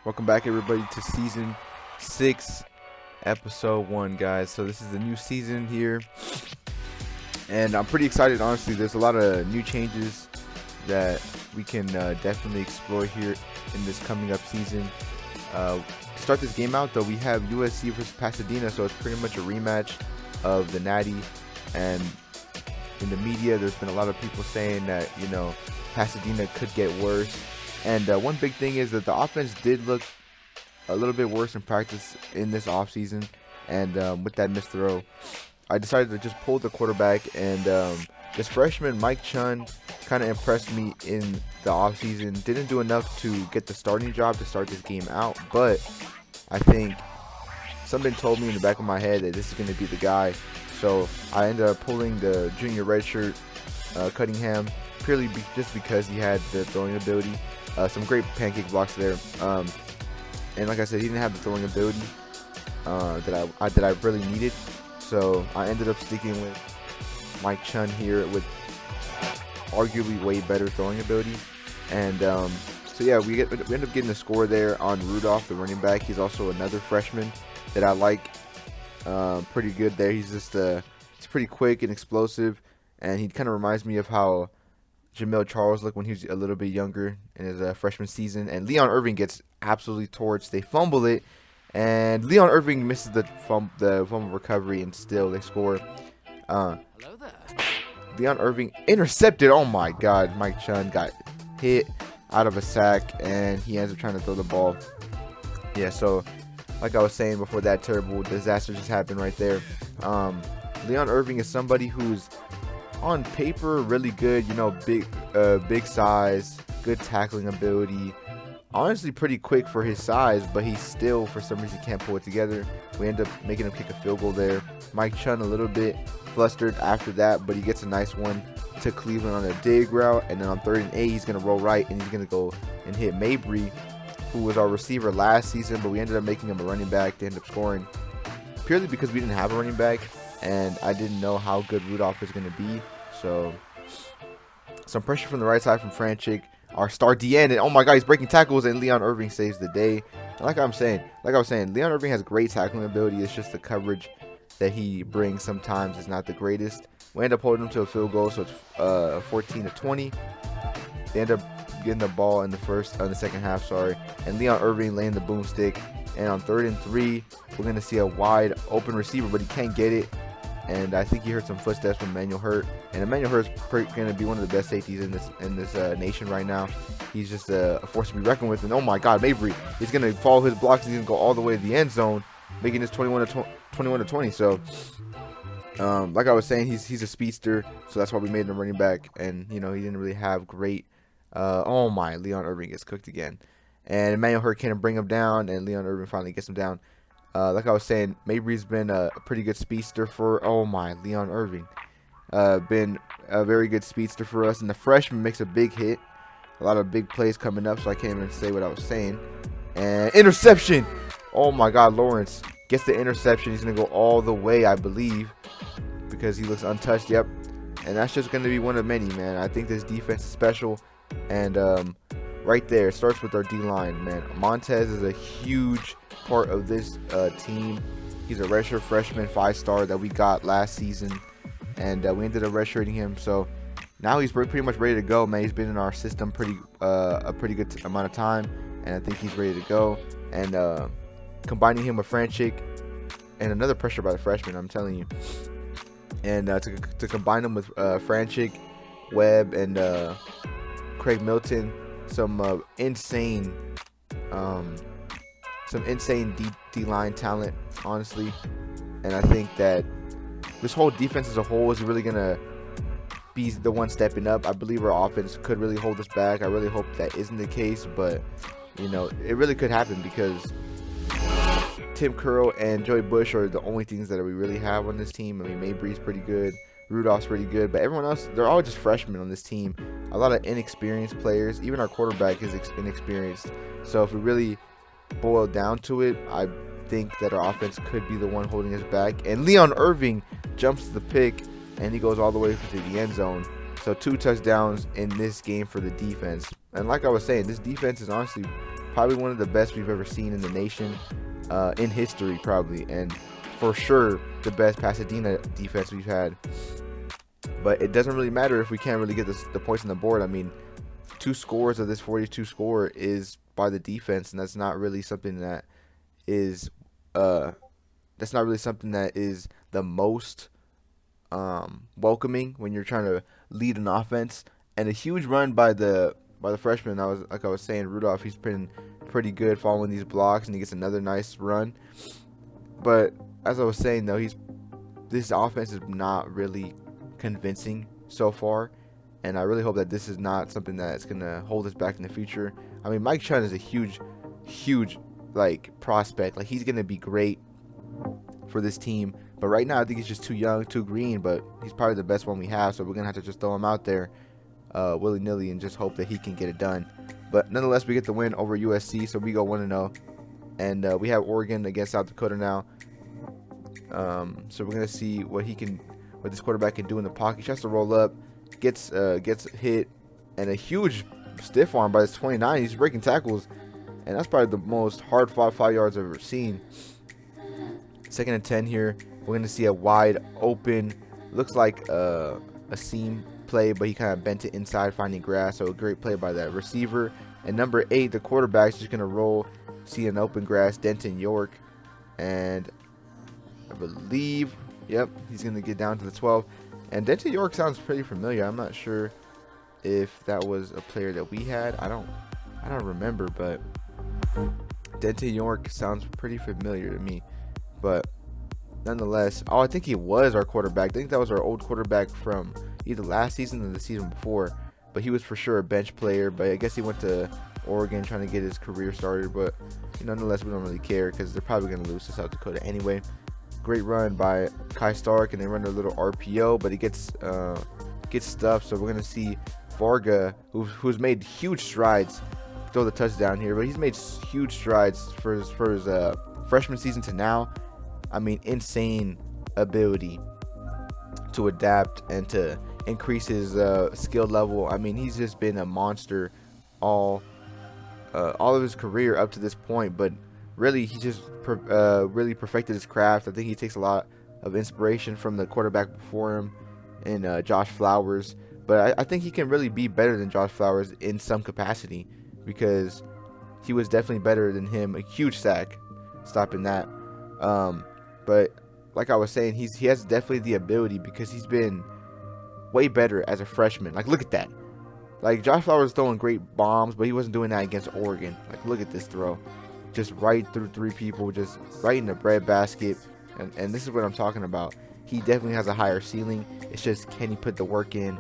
Welcome back, everybody, to season 6, episode 1, guys. So this is the new season here, and I'm pretty excited. Honestly, there's a lot of new changes that we can definitely explore here in this coming up season. To start this game out, though, we have USC versus Pasadena, so it's pretty much a rematch of the Natty. And in the media, there's been a lot of people saying that, Pasadena could get worse. And one big thing is that the offense did look a little bit worse in practice in this offseason. And with that missed throw, I decided to just pull the quarterback. And this freshman, Mike Chun, kind of impressed me in the offseason. Didn't do enough to get the starting job to start this game out. But I think something told me in the back of my head that this is going to be the guy. So I ended up pulling the junior redshirt Cunningham, purely just because he had the throwing ability. Some great pancake blocks there. And like I said, he didn't have the throwing ability that I really needed. So I ended up sticking with Mike Chun here with arguably way better throwing ability. And so yeah, we end up getting the score there on Rudolph, the running back. He's also another freshman that I like pretty good there. He's just he's pretty quick and explosive, and he kind of reminds me of how Jamil Charles looked when he was a little bit younger in his freshman season. And Leon Irving gets absolutely torched. They fumble it, and Leon Irving misses the fumble recovery, and still they score. Hello there. Leon Irving intercepted. Oh my God, Mike Chun got hit out of a sack, and he ends up trying to throw the ball. Yeah, so like I was saying before, that terrible disaster just happened right there. Leon Irving is somebody who's on paper really good, big size, good tackling ability, honestly pretty quick for his size, but he still for some reason can't pull it together. We end up making him kick a field goal there. Mike Chun a little bit flustered after that, but he gets a nice one to Cleveland on a dig route, and then on 3rd and 8 he's going to roll right, and he's going to go and hit Mabry, who was our receiver last season, but we ended up making him a running back to end up scoring purely because we didn't have a running back, and I didn't know how good Rudolph was going to be. So some pressure from the right side from Franchik, our star DN, and oh my God, he's breaking tackles, and Leon Irving saves the day. And like I was saying, Leon Irving has great tackling ability. It's just the coverage that he brings sometimes is not the greatest. We end up holding him to a field goal, so it's 14-20. They end up getting the ball in the second half, and Leon Irving laying the boomstick. And on 3rd and 3, we're gonna see a wide open receiver, but he can't get it. And I think he heard some footsteps from Emmanuel Hurt, and Emmanuel Hurt's going to be one of the best safeties in this nation right now. He's just a force to be reckoned with. And oh my God, Mabry is going to follow his blocks, and he's going to go all the way to the end zone, making this 21-20. So, like I was saying, he's a speedster, so that's why we made him running back. And he didn't really have great. Leon Irving gets cooked again, and Emmanuel Hurt can't bring him down, and Leon Irving finally gets him down. Like I was saying, Mabry's been a pretty good speedster for, Leon Irving. Been a very good speedster for us. And the freshman makes a big hit. A lot of big plays coming up, so I can't even say what I was saying. And interception! Oh my God, Lawrence gets the interception. He's going to go all the way, I believe, because he looks untouched. Yep. And that's just going to be one of many, man. I think this defense is special. And right there, it starts with our D-line, man. Montez is a huge part of this team. He's a redshirt freshman 5-star that we got last season, and we ended up redshirting him. So now he's pretty much ready to go, man. He's been in our system a pretty good amount of time, and I think he's ready to go. And combining him with Franchik, and another pressure by the freshman, I'm telling you. And to combine him with Franchik, Webb, and Craig Milton, some insane D-line talent, honestly. And I think that this whole defense as a whole is really going to be the one stepping up. I believe our offense could really hold us back. I really hope that isn't the case, but, it really could happen because Tim Curl and Joey Bush are the only things that we really have on this team. I mean, Mabry's pretty good. Rudolph's pretty good, but everyone else, they're all just freshmen on this team. A lot of inexperienced players. Even our quarterback is inexperienced. So if we really boil down to it, I think that our offense could be the one holding us back. And Leon Irving jumps the pick, and he goes all the way to the end zone. So 2 touchdowns in this game for the defense. And like I was saying, this defense is honestly probably one of the best we've ever seen in the nation, in history probably, and for sure the best Pasadena defense we've had. But it doesn't really matter if we can't really get the points on the board. I mean, 2 scores of this 42 score is by the defense, and that's not really something that is the most welcoming when you're trying to lead an offense. And a huge run by the freshman. I was saying, Rudolph, he's been pretty good following these blocks, and he gets another nice run. But as I was saying though, this offense is not really convincing so far, and I really hope that this is not something that's gonna hold us back in the future. I mean, Mike Chun is a huge like prospect. Like, he's gonna be great for this team, but right now I think he's just too young, too green. But he's probably the best one we have, so we're gonna have to just throw him out there willy-nilly and just hope that he can get it done. But nonetheless, we get the win over USC, so we go 1-0, and we have Oregon against South Dakota now. So we're gonna see what this quarterback can do in the pocket. He tries to roll up, gets hit, and a huge stiff arm by this 29. He's breaking tackles, and that's probably the most hard-fought 5 yards I've ever seen. 2nd and 10 here. We're gonna see a wide open, looks like a seam play, but he kind of bent it inside, finding grass. So a great play by that receiver. And number 8, the quarterback's just gonna roll, see an open grass, Denton York, and I believe, yep, he's gonna get down to the 12. And Denton York sounds pretty familiar. I'm not sure if that was a player that we had. I don't remember, but Denton York sounds pretty familiar to me. But nonetheless, I think he was our quarterback. I think that was our old quarterback from either last season or the season before. But he was for sure a bench player. But I guess he went to Oregon trying to get his career started. But nonetheless, we don't really care because they're probably going to lose to South Dakota anyway. Great run by Kai Stark, and they run a little RPO, but he gets stuffed. So we're going to see Varga, who's made huge strides, throw the touchdown here. But he's made huge strides for his freshman season to now. I mean, insane ability to adapt and to increase his skill level. I mean, he's just been a monster all of his career up to this point. But really, he just really perfected his craft. I think he takes a lot of inspiration from the quarterback before him, in Josh Flowers. But I think he can really be better than Josh Flowers in some capacity, because he was definitely better than him. A huge sack stopping that. But like I was saying, he has definitely the ability, because he's been way better as a freshman. Like, look at that. Like, Josh Flowers throwing great bombs, but he wasn't doing that against Oregon. Like, look at this throw. Just right through 3 people, just right in the breadbasket. And this is what I'm talking about. He definitely has a higher ceiling. It's just, can he put the work in?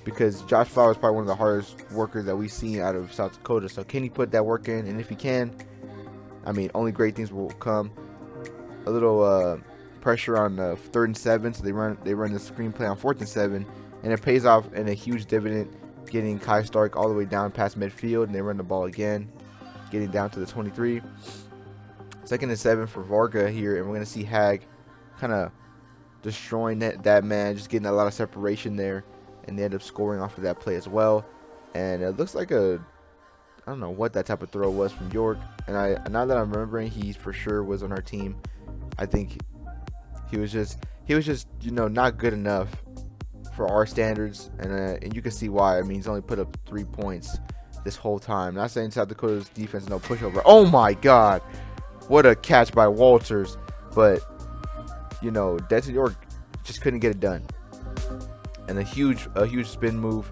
Because Josh Flowers is probably one of the hardest workers that we've seen out of South Dakota. So can he put that work in? And if he can, I mean, only great things will come. A little pressure on 3rd and 7, so they run the screenplay on 4th and 7, and it pays off in a huge dividend, getting Kai Stark all the way down past midfield, and they run the ball again, getting down to the 23. 2nd and 7 for Varga here, and we're gonna see Hag kind of destroying that man, just getting a lot of separation there, and they end up scoring off of that play as well. And it looks like I don't know what that type of throw was from York. And now that I'm remembering, he for sure was on our team. I think he was just not good enough for our standards, and you can see why. I mean, he's only put up 3 points this whole time. Not saying South Dakota's defense no pushover. Oh my God, what a catch by Walters! But Denton York just couldn't get it done. And a huge spin move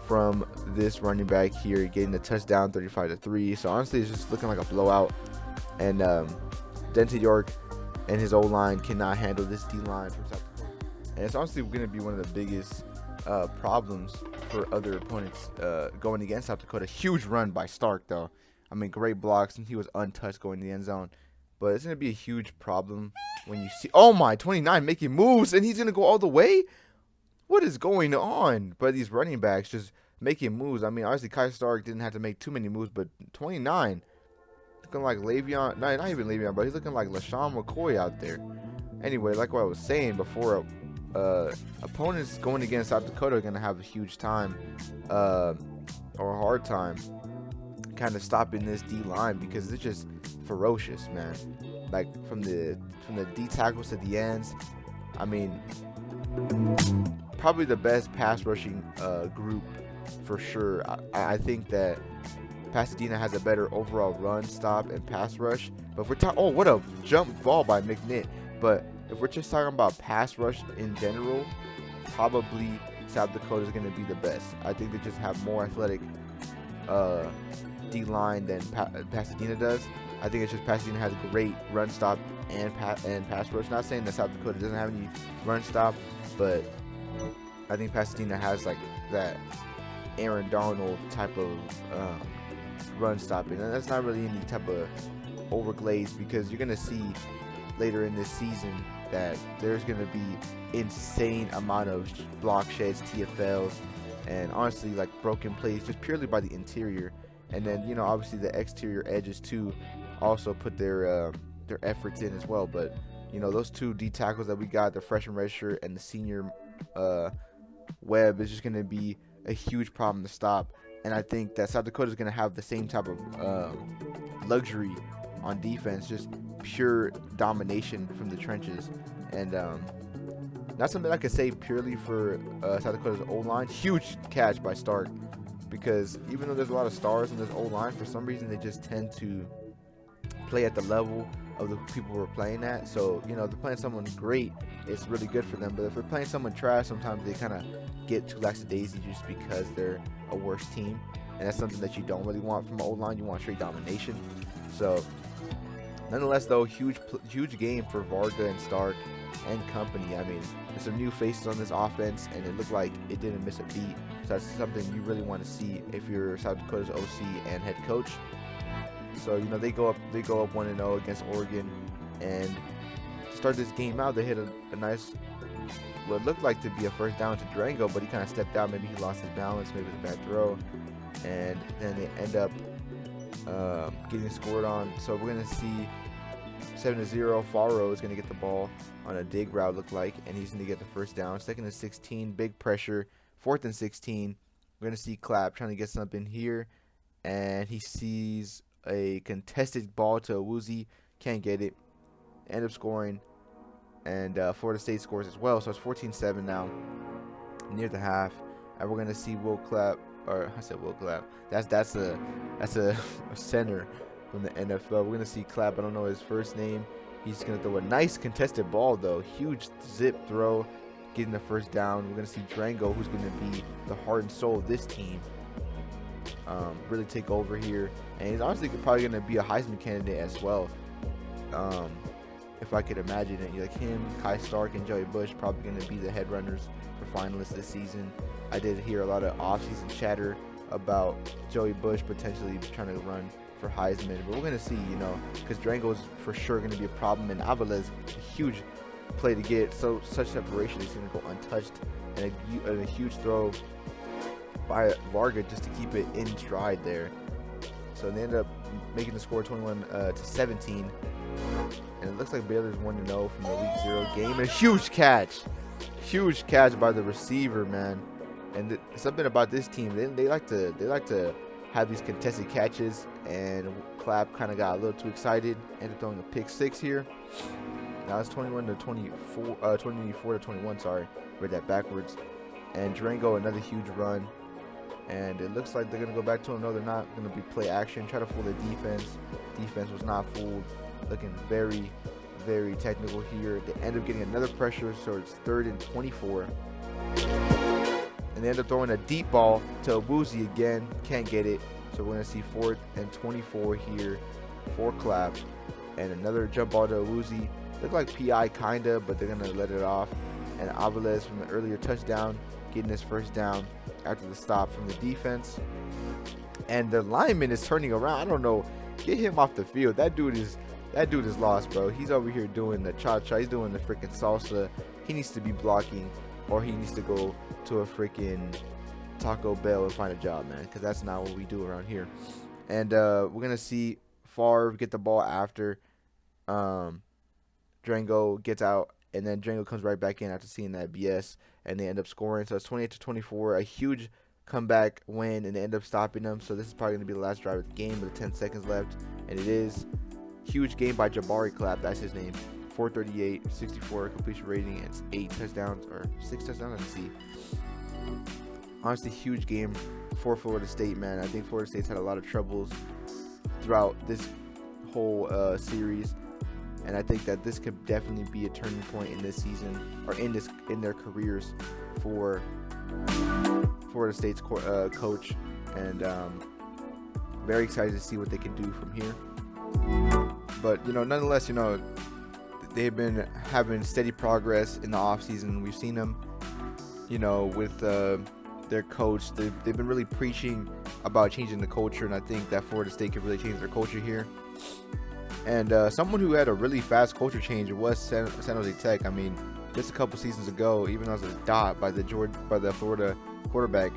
from this running back here, getting the touchdown, 35-3. So honestly, it's just looking like a blowout. And Denton York and his O-line cannot handle this D-line from South Dakota. And it's honestly going to be one of the biggest problems for other opponents going against South Dakota. Huge run by Stark, though. I mean, great blocks, and he was untouched going to the end zone. But it's going to be a huge problem when you see, oh my, 29 making moves, and he's going to go all the way? What is going on? But these running backs just making moves. I mean, obviously, Kai Stark didn't have to make too many moves, but 29, looking like Le'Veon, not even Le'Veon, but he's looking like LaShawn McCoy out there. Anyway, like what I was saying before, opponents going against South Dakota are going to have a huge time or a hard time kind of stopping this D line because it's just ferocious, man. Like from the D tackles to the ends. I mean, probably the best pass rushing group for sure. I think that Pasadena has a better overall run, stop, and pass rush. But if we're talking, oh, what a jump ball by McNitt. But if we're just talking about pass rush in general, probably South Dakota is going to be the best. I think they just have more athletic D line than Pasadena does. I think it's just Pasadena has a great run stop and pass rush. Not saying that South Dakota doesn't have any run stop, but I think Pasadena has like that Aaron Donald type of run stopping, and that's not really any type of overglaze because you're gonna see later in this season that there's gonna be insane amount of block sheds, TFLs, and honestly like broken plays just purely by the interior. And then obviously the exterior edges too also put their efforts in as well. But those two D tackles that we got, the freshman redshirt and the senior Webb, is just gonna be a huge problem to stop. And I think that South Dakota is going to have the same type of luxury on defense, just pure domination from the trenches. And that's something I could say purely for South Dakota's O-line. Huge catch by Stark, because even though there's a lot of stars in this O-line, for some reason they just tend to play at the level of the people we're playing at. So, if they're playing someone great, it's really good for them. But if they're playing someone trash, sometimes they kind of get too lackadaisy just because they're a worse team. And that's something that you don't really want from an O-line. You want straight domination. So, nonetheless, though, huge game for Varga and Stark and company. I mean, there's some new faces on this offense, and it looked like it didn't miss a beat. So that's something you really want to see if you're South Dakota's OC and head coach. So they go up 1-0 against Oregon, and to start this game out, they hit a nice, what looked like to be a first down to Durango, but he kind of stepped out. Maybe he lost his balance, maybe it was a bad throw, and then they end up getting scored on. So we're gonna see 7-0. Faro is gonna get the ball on a dig route, look like, and he's gonna get the first down. 2nd and 16, big pressure. 4th and 16, we're gonna see Clapp trying to get something here, and he sees a contested ball to Awuzie, can't get it, end up scoring, and Florida State scores as well. So it's 14-7 now, near the half, and we're gonna see Will Clapp, or I said Will Clapp. That's a center from the NFL. We're gonna see Clapp. I don't know his first name. He's gonna throw a nice contested ball though, huge zip throw, getting the first down. We're gonna see Durango, who's gonna be the heart and soul of this team, really take over here, and he's honestly probably going to be a Heisman candidate as well, if I could imagine it. Like him, Kai Stark, and Joey Bush probably going to be the head runners for finalists this season. I did hear a lot of offseason chatter about Joey Bush potentially trying to run for Heisman, but we're going to see, because Durango is for sure going to be a problem, and Aviles, a huge play to get such separation. He's going to go untouched, and a huge throw by Varga just to keep it in stride there. So they end up making the score 21-17, and it looks like Baylor's 1-0 from the week 0 game. And a huge catch by the receiver, man. And something about this team, they like to have these contested catches, and Clapp kind of got a little too excited, ended up throwing a pick 6 here. Now it's 24-21. Sorry, read that backwards. And Durango, another huge run. And it looks like they're going to go back to him. No, they're not going to be play action. Try to fool the defense. Defense was not fooled. Looking very, very technical here. They end up getting another pressure, so it's 3rd and 24. And they end up throwing a deep ball to Awuzie again. Can't get it. So we're going to see 4th and 24 here for Clapp. And another jump ball to Awuzie. Look like PI kind of, but they're going to let it off. And Aviles from the earlier touchdown getting his first down after the stop from the defense. And the lineman is turning around. I don't know. Get him off the field. That dude is lost, bro. He's over here doing the cha-cha. He's doing the freaking salsa. He needs to be blocking, or he needs to go to a freaking Taco Bell and find a job, man, because that's not what we do around here. And we're going to see Favre get the ball after Durango gets out, and then Durango comes right back in after seeing that BS, and they end up scoring. So it's 28-24, a huge comeback win, and they end up stopping them. So this is probably going to be the last drive of the game with 10 seconds left, and it is. Huge game by Jabari Clapp, that's his name. 438, 64 completion rating, and it's 8 touchdowns, or 6 touchdowns, let's see. Honestly, huge game for Florida State, man. I think Florida State's had a lot of troubles throughout this whole series, and I think that this could definitely be a turning point in this season, or in their careers for Florida State's coach, and very excited to see what they can do from here. But nonetheless, they've been having steady progress in the offseason. We've seen them, with their coach. They've been really preaching about changing the culture, and I think that Florida State could really change their culture here. And someone who had a really fast culture change was San Jose Tech. I mean, just a couple seasons ago, even though it was a dot by the Florida quarterback,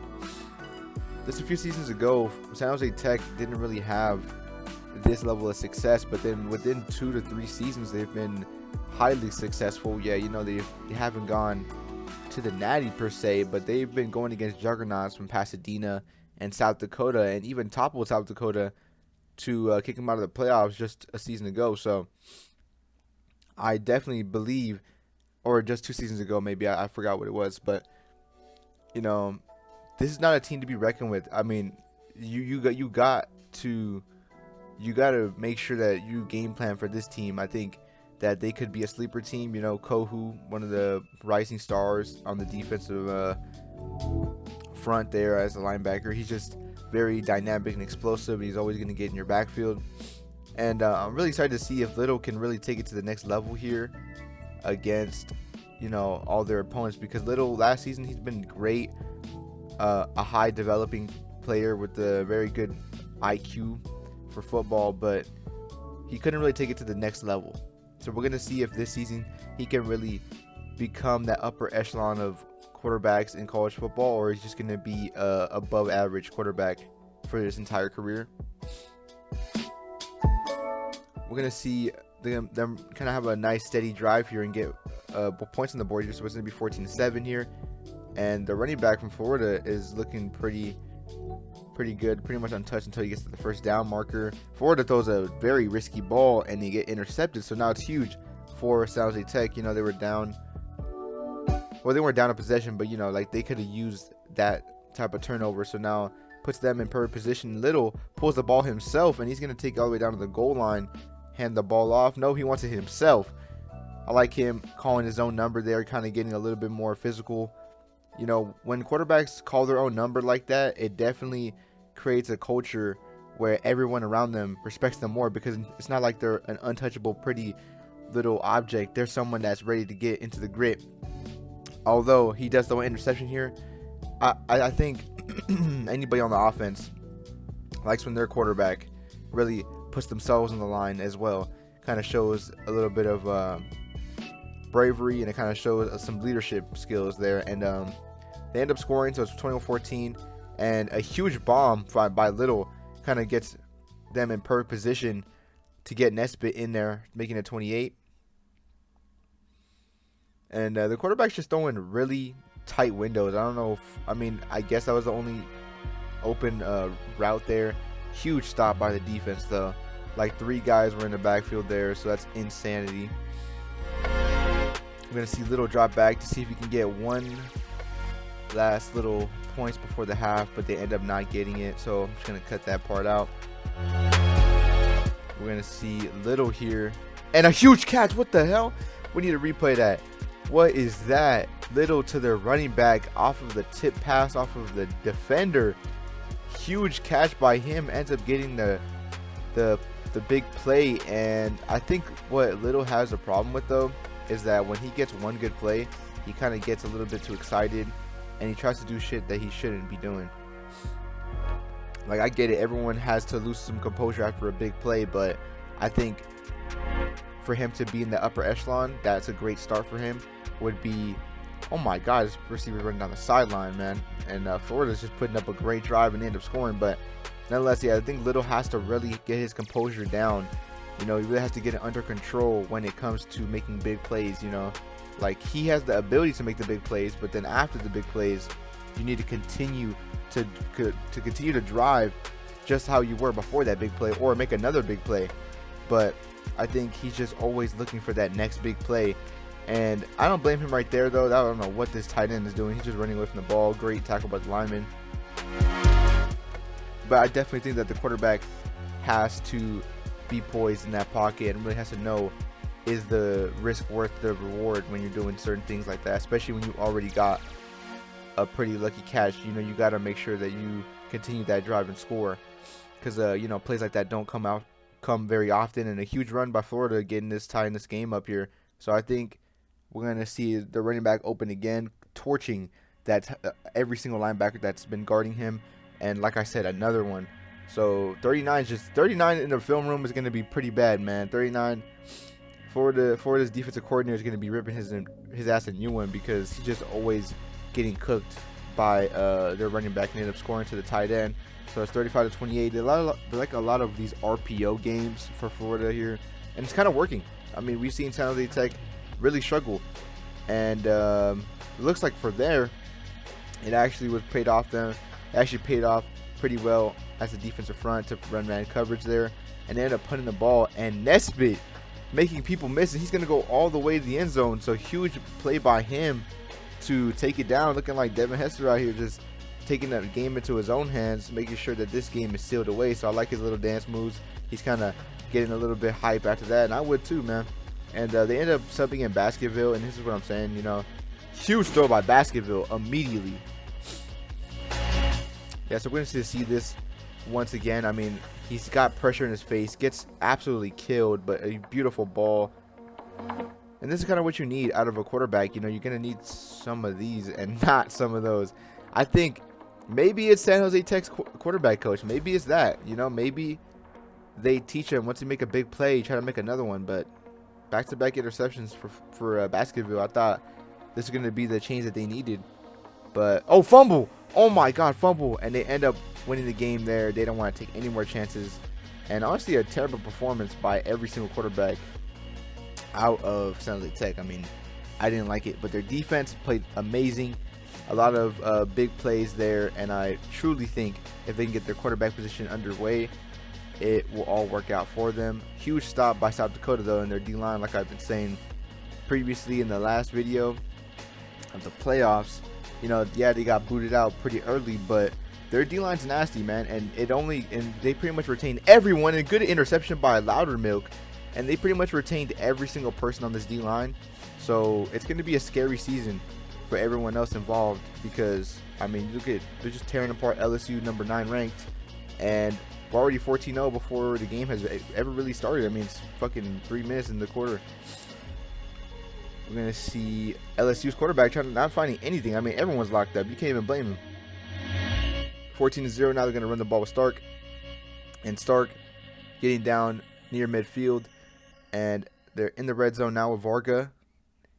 just a few seasons ago, San Jose Tech didn't really have this level of success, but then within 2 to 3 seasons, they've been highly successful. Yeah, they haven't gone to the Natty per se, but they've been going against juggernauts from Pasadena and South Dakota, and even toppled South Dakota to kick them out of the playoffs just a season ago. So I definitely believe, or just 2 seasons ago, maybe, I forgot what it was, but this is not a team to be reckoned with. I mean, you got to make sure that you game plan for this team. I think that they could be a sleeper team. Kohu, one of the rising stars on the defensive front there as a linebacker. He's just very dynamic and explosive. He's always going to get in your backfield. And I'm really excited to see if Little can really take it to the next level here against, all their opponents. Because Little, last season, he's been great. A high developing player with a very good IQ for football, but he couldn't really take it to the next level. So we're going to see if this season he can really become that upper echelon of quarterbacks in college football, or he's just going to be a above average quarterback for his entire career. We're going to see them kind of have a nice steady drive here and get points on the board here. So it's going to be 14-7 here, and the running back from Florida is looking pretty good, pretty much untouched until he gets to the first down marker. Florida throws a very risky ball and they get intercepted, so now it's huge for San Jose Tech. They were down. Well, they weren't down a possession, but they could have used that type of turnover. So now puts them in perfect position. Little pulls the ball himself, and he's gonna take it all the way down to the goal line, hand the ball off. No, he wants it himself. I like him calling his own number there, kind of getting a little bit more physical. When quarterbacks call their own number like that, it definitely creates a culture where everyone around them respects them more, because it's not like they're an untouchable, pretty little object. They're someone that's ready to get into the grit. Although he does throw an interception here, I think anybody on the offense likes when their quarterback really puts themselves on the line as well. Kind of shows a little bit of bravery, and it kind of shows some leadership skills there. And they end up scoring, so it's 21-14, and a huge bomb by Little kind of gets them in perfect position to get Nesbitt in there, making it 28. And the quarterback's just throwing really tight windows. I don't know I guess that was the only open route there. Huge stop by the defense though. Like 3 guys were in the backfield there, so that's insanity. We're going to see Little drop back to see if he can get one last little points before the half, but they end up not getting it, so I'm just going to cut that part out. We're going to see Little here, and a huge catch. What the hell? We need to replay that. What is that? Little to their running back off of the tip pass off of the defender. Huge catch by him, ends up getting the big play. And I think what Little has a problem with though is that when he gets one good play, he kind of gets a little bit too excited and he tries to do shit that he shouldn't be doing. Like, I get it, everyone has to lose some composure after a big play, but I think for him to be in the upper echelon, that's a great start for him. Would be, oh my god, this receiver running down the sideline, man. And Florida's just putting up a great drive and end up scoring. But nonetheless, yeah, I think Little has to really get his composure down. He really has to get it under control when it comes to making big plays. Like, he has the ability to make the big plays, but then after the big plays, You need to continue to drive just how you were before that big play, or make another big play. But I think he's just always looking for that next big play. And I don't blame him right there, though. I don't know what this tight end is doing. He's just running away from the ball. Great tackle by the lineman. But I definitely think that the quarterback has to be poised in that pocket and really has to know, is the risk worth the reward when you're doing certain things like that, especially when you already got a pretty lucky catch. You know, you got to make sure that you continue that drive and score, because you know, plays like that don't come very often. And a huge run by Florida getting this tie in this game up here. So I think we're going to see the running back open again, torching that every single linebacker that's been guarding him. And like I said, another one. So 39 in the film room is going to be pretty bad, man. 39. Florida's defensive coordinator is going to be ripping his ass a new one, because he's just always getting cooked by their running back and end up scoring to the tight end. So it's 35-28. They like a lot of these RPO games for Florida here, and it's kind of working. I mean, we've seen San Jose Tech really struggle, and it looks like for there, it actually was paid off them. It actually paid off pretty well as a defensive front to run man coverage there, and they ended up punting the ball, and Nesbitt making people miss, and he's going to go all the way to the end zone. So huge play by him to take it down, looking like Devin Hester out here just taking that game into his own hands, making sure that this game is sealed away. So I like his little dance moves. He's kind of getting a little bit hype after that, and I would too, man. And they end up subbing in Baskerville, and this is what I'm saying, you know, huge throw by Baskerville immediately. Yeah, so we're going to see this once again. I mean, he's got pressure in his face, gets absolutely killed, but a beautiful ball. And this is kind of what you need out of a quarterback. You know, you're going to need some of these and not some of those. I think maybe it's San Jose Tech's quarterback coach. Maybe it's that. You know, maybe they teach him once you make a big play, you try to make another one. But back-to-back interceptions for Baskerville. I thought this was going to be the change that they needed. But, oh, fumble. Oh, my God, fumble. And they end up winning the game there. They don't want to take any more chances. And honestly, a terrible performance by every single quarterback out of San Jose Tech. I mean, I didn't like it. But their defense played amazing. A lot of big plays there. And I truly think if they can get their quarterback position underway, it will all work out for them. Huge stop by South Dakota, though, in their D-line, like I've been saying previously in the last video of the playoffs. You know, yeah, they got booted out pretty early, but their D-line's nasty, man. And they pretty much retained everyone. And good interception by Loudermilk. And they pretty much retained every single person on this D-line. So it's going to be a scary season for everyone else involved, because, I mean, look at, they're just tearing apart LSU, number 9 ranked. And we're already 14-0 before the game has ever really started. I mean, it's fucking 3 minutes in the quarter. We're going to see LSU's quarterback not finding anything. I mean, everyone's locked up. You can't even blame him. 14-0. Now they're going to run the ball with Stark. And Stark getting down near midfield. And they're in the red zone now with Varga.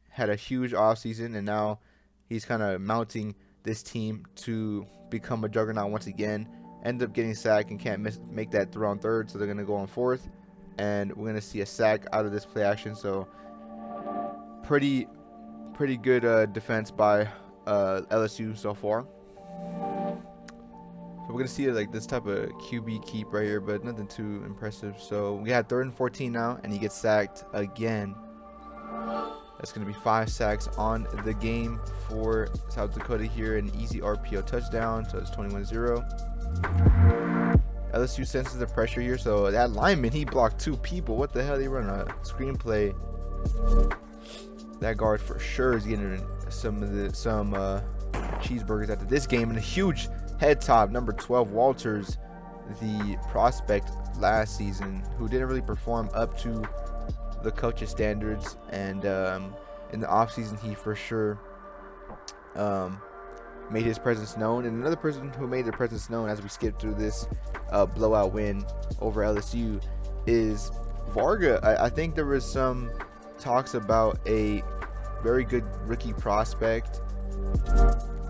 Had a huge offseason, and now he's kind of mounting this team to become a juggernaut once again. End up getting sacked and can't make that throw on third, so they're going to go on fourth. And we're going to see a sack out of this play action. So pretty good defense by LSU so far. So we're going to see like this type of QB keep right here, but nothing too impressive. So we had 3rd and 14 now, and he gets sacked again. That's going to be 5 sacks on the game for South Dakota here. An easy RPO touchdown, so it's 21-0. LSU senses the pressure here, so that lineman, he blocked 2 people. What the hell? They run a screenplay. That guard for sure is getting some cheeseburgers after this game. And a huge head top, number 12 Walters, the prospect last season, who didn't really perform up to the coach's standards. And in the offseason, he for sure made his presence known. And another person who made their presence known as we skip through this blowout win over LSU is Varga. I think there was some talks about a very good rookie prospect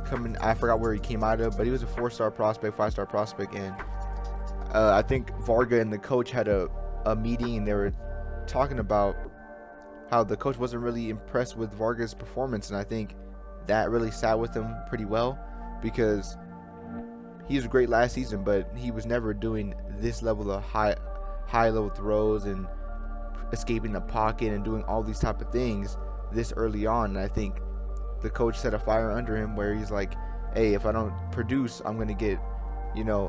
coming. I forgot where he came out of, but he was a 4-star prospect, 5-star prospect. And I think Varga and the coach had a meeting, and they were talking about how the coach wasn't really impressed with Varga's performance. And I think that really sat with him pretty well. because he was great last season, but he was never doing this level of high level throws and escaping the pocket and doing all these type of things this early on. And I think the coach set a fire under him where he's like, hey, if I don't produce, I'm going to get,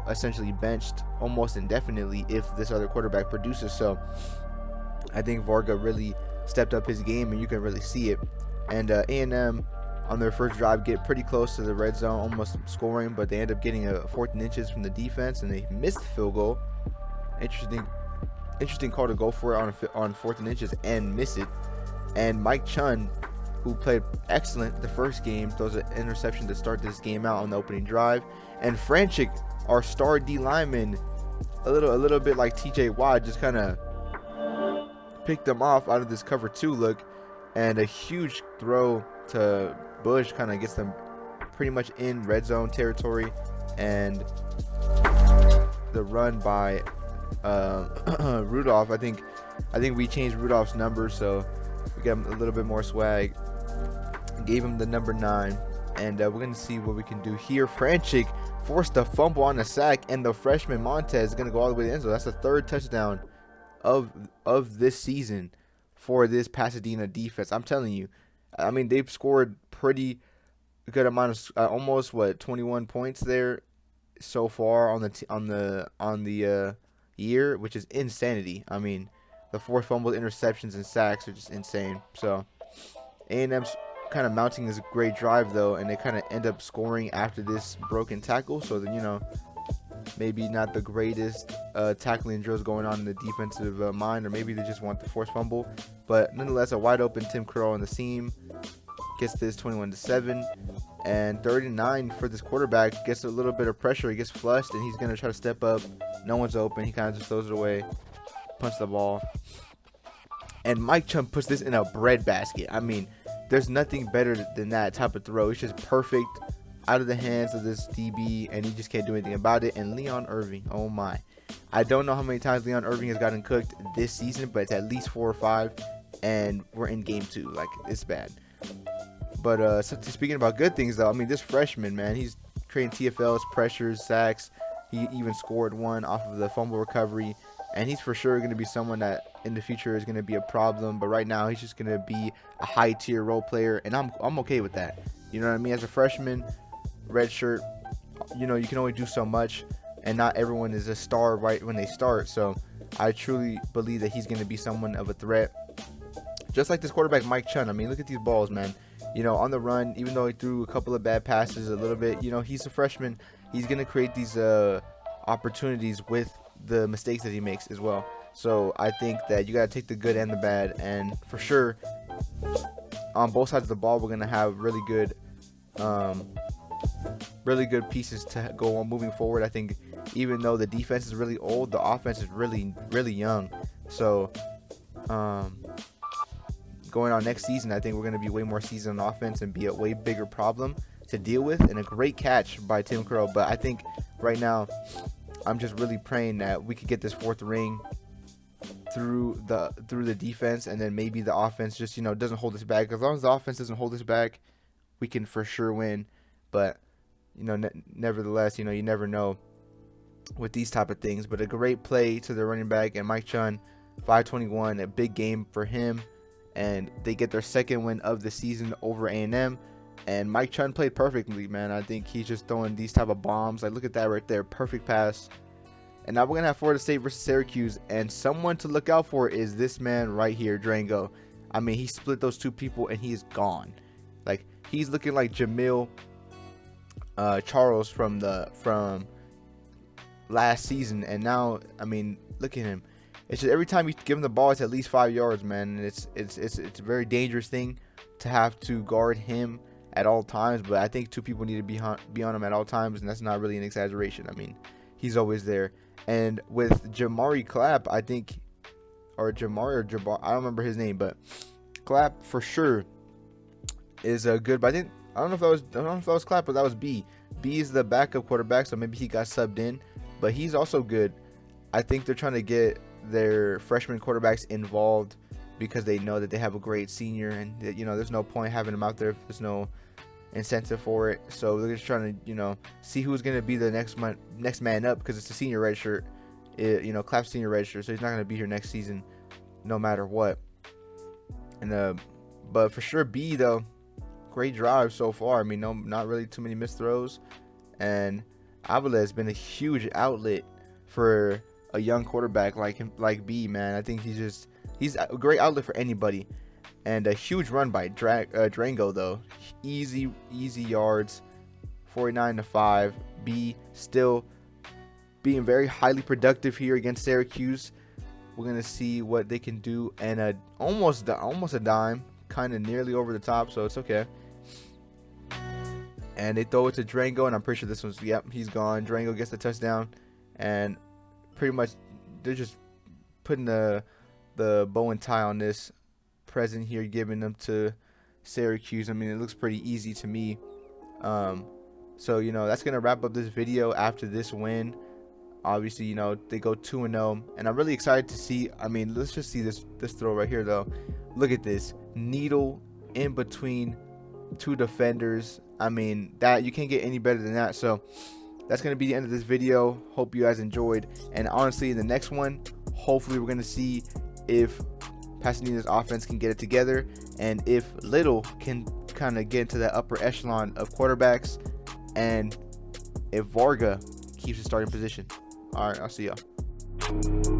essentially benched almost indefinitely if this other quarterback produces. So I think Varga really stepped up his game, and you can really see it. And A&M on their first drive get pretty close to the red zone, almost scoring, but they end up getting a 14 inches from the defense, and they missed the field goal. Interesting call to go for it on 14 inches and miss it. And Mike Chun, who played excellent the first game, throws an interception to start this game out on the opening drive. And Franchik, our star D lineman, a little bit like TJ Watt, just kind of picked them off out of this cover 2 look, and a huge throw to Bush kind of gets them pretty much in red zone territory. And the run by Rudolph, I think we changed Rudolph's number, so we got him a little bit more swag. Gave him the number 9, and we're gonna see what we can do here. Franchik forced a fumble on a sack, and the freshman Montez is gonna go all the way to the end zone. That's the 3rd touchdown of this season for this Pasadena defense. I'm telling you, I mean, they've scored pretty good amount of almost 21 points there so far on the year, which is insanity. I mean, the 4 fumble interceptions and sacks are just insane. So A&M's kind of mounting this great drive though, and they kind of end up scoring after this broken tackle. So then, maybe not the greatest tackling drills going on in the defensive mind, or maybe they just want the forced fumble. But nonetheless, a wide open Tim Curl on the seam gets this 21-7, and 39 for this quarterback. Gets a little bit of pressure, he gets flushed, and he's gonna try to step up. No one's open, he kind of just throws it away, punts the ball, and Mike Chum puts this in a breadbasket. I mean, there's nothing better than that type of throw. It's just perfect out of the hands of this DB, and he just can't do anything about it. And Leon Irving, oh my, I don't know how many times Leon Irving has gotten cooked this season, but it's at least 4 or 5, and we're in game 2. Like, it's bad. But speaking about good things though, I mean, this freshman, man, he's creating TFLs, pressures, sacks. He even scored one off of the fumble recovery, and he's for sure going to be someone that in the future is going to be a problem. But right now, he's just going to be a high tier role player, and I'm okay with that. You know what I mean? As a freshman, red shirt, you can only do so much, and not everyone is a star right when they start. So I truly believe that he's going to be someone of a threat, just like this quarterback Mike Chun. I mean, look at these balls, man. On the run, even though he threw a couple of bad passes a little bit, he's a freshman. He's going to create these opportunities with the mistakes that he makes as well. So I think that you got to take the good and the bad, and for sure on both sides of the ball, we're going to have really good pieces to go on moving forward. I think even though the defense is really old, the offense is really, really young. So going on next season, I think we're going to be way more seasoned on offense and be a way bigger problem to deal with. And a great catch by Tim Curl. But I think right now, I'm just really praying that we could get this 4th ring through the defense, and then maybe the offense just doesn't hold us back. As long as the offense doesn't hold us back, we can for sure win. But nevertheless, you never know with these type of things. But a great play to the running back, and Mike Chun, 521, a big game for him, and they get their 2nd win of the season over A&M. And Mike Chun played perfectly, man. I think he's just throwing these type of bombs. Like, look at that right there, perfect pass. And now we're gonna have Florida State versus Syracuse, and someone to look out for is this man right here, Drango. I mean, he split those 2 people and he is gone. Like, he's looking like Jamil Charles from last season, and now, I mean, look at him. It's just every time you give him the ball, it's at least 5 yards, man. And it's a very dangerous thing to have to guard him at all times. But I think 2 people need to be on him at all times, and that's not really an exaggeration. I mean, he's always there. And with Jamari Clapp, I think, or Jamari or Jabbar, I don't remember his name, but Clapp for sure is a good. But I don't know if that was Clapp or that was B. B is the backup quarterback, so maybe he got subbed in, but he's also good. I think they're trying to get their freshman quarterbacks involved because they know that they have a great senior, and that, there's no point having him out there if there's no incentive for it. So they're just trying to, you know, see who's going to be the next man up, because it's a senior red shirt. You know, Clap's senior red shirt, so he's not going to be here next season no matter what. And but for sure, B though, great drive so far. I mean, no, not really too many missed throws, and Avila has been a huge outlet for a young quarterback like him, like B, man. I think he's a great outlet for anybody. And a huge run by Drango though. Easy yards, 49-5. B still being very highly productive here against Syracuse. We're gonna see what they can do, and almost a dime, kind of nearly over the top, so it's okay. And they throw it to Drango, and I'm pretty sure this one's, yep, he's gone. Drango gets the touchdown, and pretty much they're just putting the bow and tie on this present here, giving them to Syracuse. I mean, it looks pretty easy to me. So, you know, that's gonna wrap up this video after this win. Obviously, you know, they go 2-0, and I'm really excited to see. I mean, let's just see this throw right here though. Look at this needle in between two defenders. I mean, that you can't get any better than that. So that's gonna be the end of this video. Hope you guys enjoyed, and honestly, in the next one, hopefully we're gonna see if Pasadena's offense can get it together, and if Little can kind of get into that upper echelon of quarterbacks, and if Varga keeps his starting position. All right, I'll see y'all.